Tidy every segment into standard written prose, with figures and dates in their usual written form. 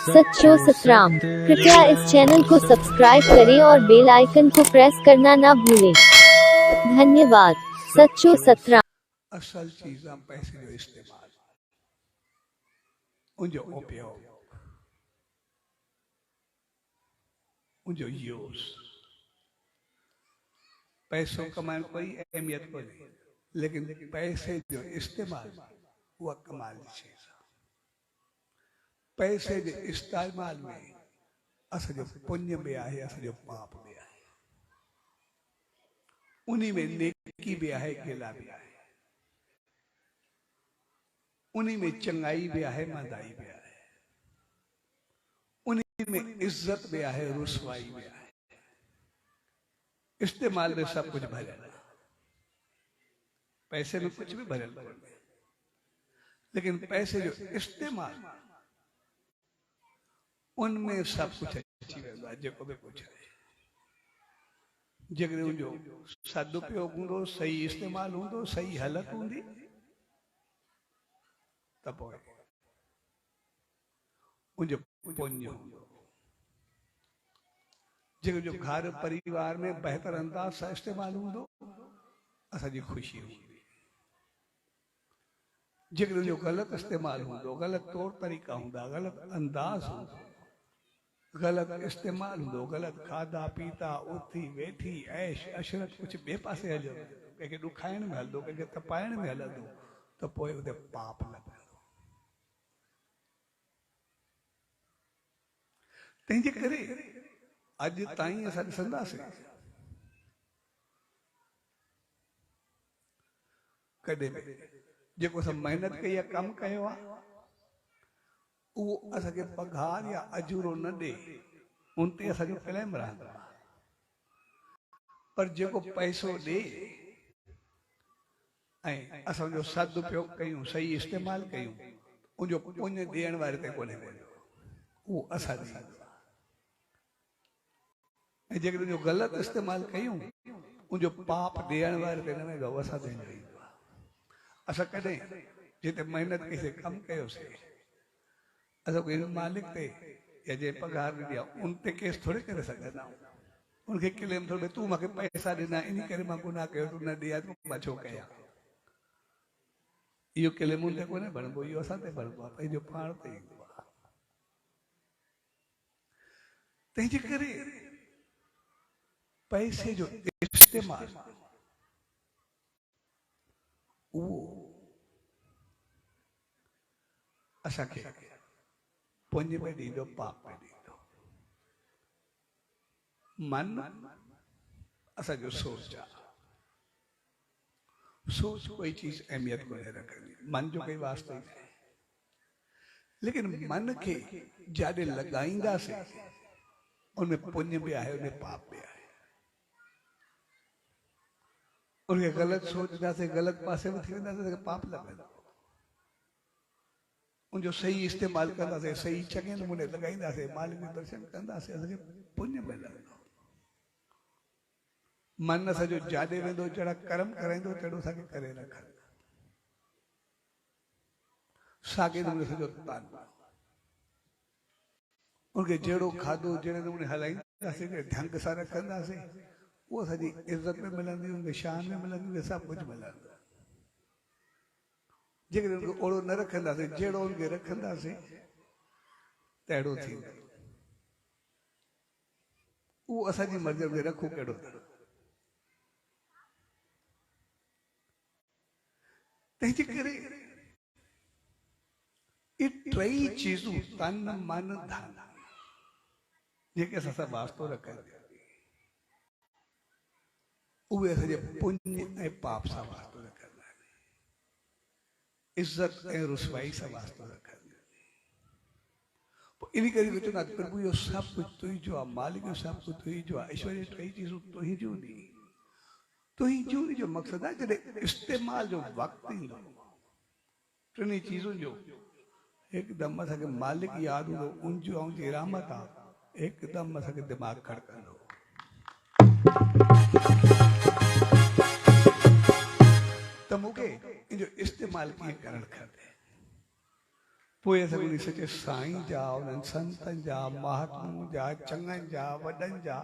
सच्चो सतराम। कृपया इस चैनल को सब्सक्राइब करें और बेल आइकन को प्रेस करना ना भूलें। धन्यवाद। सच्चो सतराम। असल चीज़ां पैसे जो इस्तेमाल, उनजो उपयोग, उनजो यूज़, पैसों कमाइण कोई अहमियत कोन्हे, लेकिन पैसे जो इस्तेमाल उहा कमाल जी चीज़ आहे। पैसे जे इस्तेमाल में असांजो पुण्य भी आहे, असांजो पाप भी आहे, उन्हीं में नेकी भी आहे, गिला भी आहे, उन्हीं में चंगाई भी आहे, मंदाई भी आहे, उन्हीं में इज्जत भी आहे, रुसवाई भी आहे। इस्तेमाल में सब कुछ भरल है, पैसे में कुछ भी भरल है, लेकिन पैसे जो इस्तेमाल उनमें सब कुछ अची वेंदो आहे, जेको बि कुछ आहे। जेकॾहिं उनजो सदुपयोग हूंदो, सही इस्तेमाल हूंदो, सही हालत हूंदी, त पोइ उनजो पुण्य हूंदो। जेको घर परिवार में बेहतर अंदाज सां इस्तेमाल हूंदो, असांजी ख़ुशी हूंदी। जेकॾहिं जो ग़लति इस्तेमाल हूंदो, ग़लति तौर तरीक़ा हूंदा, ग़लति अंदाज हूंदो, ग़लति इस्तेमाल हूंदो, ग़लति खाधा पीता, उथी वेठी, ऐश अशरत कुछ ॿिए पासे हलियो, कंहिंखे ॾुखाइण में हलंदो, कंहिंखे तपाइण में हलंदो, त पोइ उते पाप लॻंदो। तंहिंजे करे अॼु ताईं असां ॾिसंदासीं, कॾहिं बि जेको असां महिनत कई आहे, कमु कयो आहे, उहो असांखे पघार या अजूरो न ॾे, उन ते असांजो क्लेम रहंदो आहे। पर जेको पैसो ॾे ऐं असांजो सदुपयोग कयूं, सही इस्तेमाल कयूं, उनजो पुण्य ॾियण वारे ते कोन्हे वेंदो, उहो असां ॾींदो आहे। ऐं जेकॾहिं उनजो ग़लति इस्तेमाल कयूं, उनजो पाप ॾियण वारे ते न वेंदो, असां ते ईंदो आहे। असां कॾहिं जिते महिनत कईसीं, कमु कयोसीं, असां कोई मालिक ते या जे पघार ॾिनी आहे उन ते केस थोरे करे सघंदा आहियूं। उनखे क्लेम थोरे, तूं मूंखे पैसा ॾिना, इन करे मां गुनाह कयो, तूं न ॾिया, तूं मां छो कयां। इहो क्लेम उन ते कोन्हे भरबो, इहो असां ते भरबो आहे, पंहिंजो पाण ते ईंदो आहे। तंहिंजे करे पैसे जो इस्तेमाल उहो असांखे पुण्य में ॾींदो, पाप में ॾींदो। मन असांजो सोच आहे, सोच कोई चीज अहमियत कोन्हे रखंदी, मन जो कोई वास्तो ई न आहे। लेकिन मन खे जाॾे लॻाईंदासीं, उनमें पुण्य भी आहे, उनमें पाप भी आहे। उनखे ग़लति सोचंदासीं, ग़लति पासे में थी वेंदासीं, त पाप लॻंदो। उनजो सही इस्तेमाल कंदासीं, सही चङे नमूने लॻाईंदासीं, मालिक जो दर्शन कंदासीं, असांखे पुण्य मिलंदो। मन असांजो जाॾे वेंदो, जहिड़ा कर्म कराईंदो, तहिड़ो असांखे करे रखंदो। साॻे नमूने असांजो तन, उनखे जहिड़ो खाधो, जहिड़े नमूने हलाईंदासीं, ढंग सां रखंदासीं, उहो असांजी इज़त में मिलंदी, उनखे शान में मिलंदी, सभु कुझु मिलंदो। जेकॾहिं उनखे ओड़ो न रखंदासीं, जहिड़ो उनखे रखंदासीं, तहिड़ो थींदो। उहो असांजी मर्ज़ी में रखूं कहिड़ो। तंहिंजे करे ये टई चीज़ूं, तन मन धन, जेके असां सां वास्तो रखनि, उहे असांजे पुण्य ऐं पाप सां वास्तो रखंदा आहिनि, इज़त ऐं रुसवाई सां वास्तो रखंदा आहिनि। पोइ इन करे चवंदा, प्रभु इहो सभु कुझु तुंहिंजो आहे, मालिक जो सभु कुझु तुंहिंजो आहे, ईश्वर टई चीज़ूं तुंहिंजियूं नी। तुंहिंजियूं जो मक़सदु आहे, जॾहिं इस्तेमाल जो वक़्तु ईंदो, टिनी चीज़ुनि जो एकदम असांखे मालिक यादि हूंदो, उनजो ऐं रहमत आहे, एकदम असांखे दिमाग़ खड़कंदो। त मूंखे इनजो इस्तेमाल कीअं करणु खपे, पोइ असां उन सचे साईं जा उन्हनि संतनि जा महात्माउनि जा चङनि जा वॾनि जा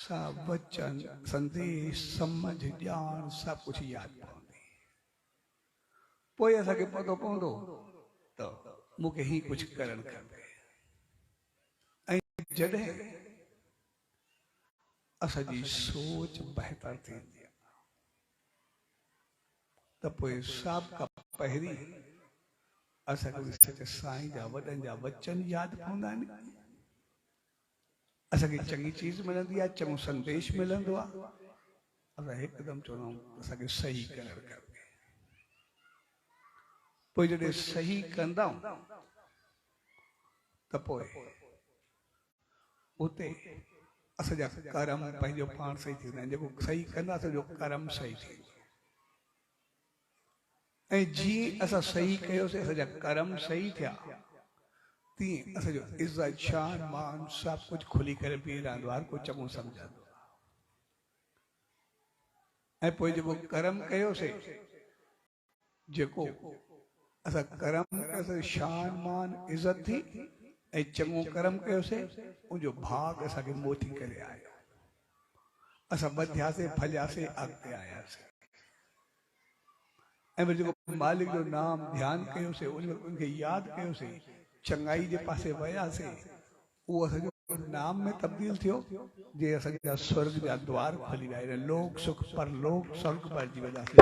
सभु वचन संदेश समझ ॼाण सभु कुझु यादि पवंदी। पोइ असांखे पतो पवंदो त मूंखे ही कुझु करणु खपे। ऐं जॾहिं असांजी सोच बहितर थींदी आहे त पोइ सभ खां पहिरीं असांखे सचे साईं जा वॾनि जा वचन यादि पवंदा आहिनि। असांखे चङी चीज मिलंदी आहे, चङो संदेश मिलंदो आहे। असां हिकदमि चवंदा आहियूं असांखे सही करणु खपे। पोइ जॾहिं सही कंदा त पोइ उते असांजा कर्म पंहिंजो पाण सही थींदा आहिनि। जेको सही कंदा असांजो कर्म सही थींदो। ऐं जीअं असां सही कयोसीं असांजा कर्म सही थिया तीअं असांजो इज़त शान मान सभु कुझु खुली करे बीह रहंदो आहे। हर को चङो सम्झंदो आहे। ऐं पोइ जेको कर्म कयोसीं जेको असां कर्म कयोसीं शान मान इज़त थी ऐं चङो कर्म कयोसीं उनजो भाग असांखे मोटी करे आयो। असां वधियासीं फलियासीं अॻिते आयासीं। ऐं वरी जेको मालिक जो नाम ध्यानु कयोसीं उनखे यादि कयोसीं चङाई जे पासे वियासीं उहो असांजो नाम में तब्दील थियो। जे असांजा स्वर्ग जा द्वार खुली विया। लोक सुख पर लोक स्वर्ग पर जी वजह से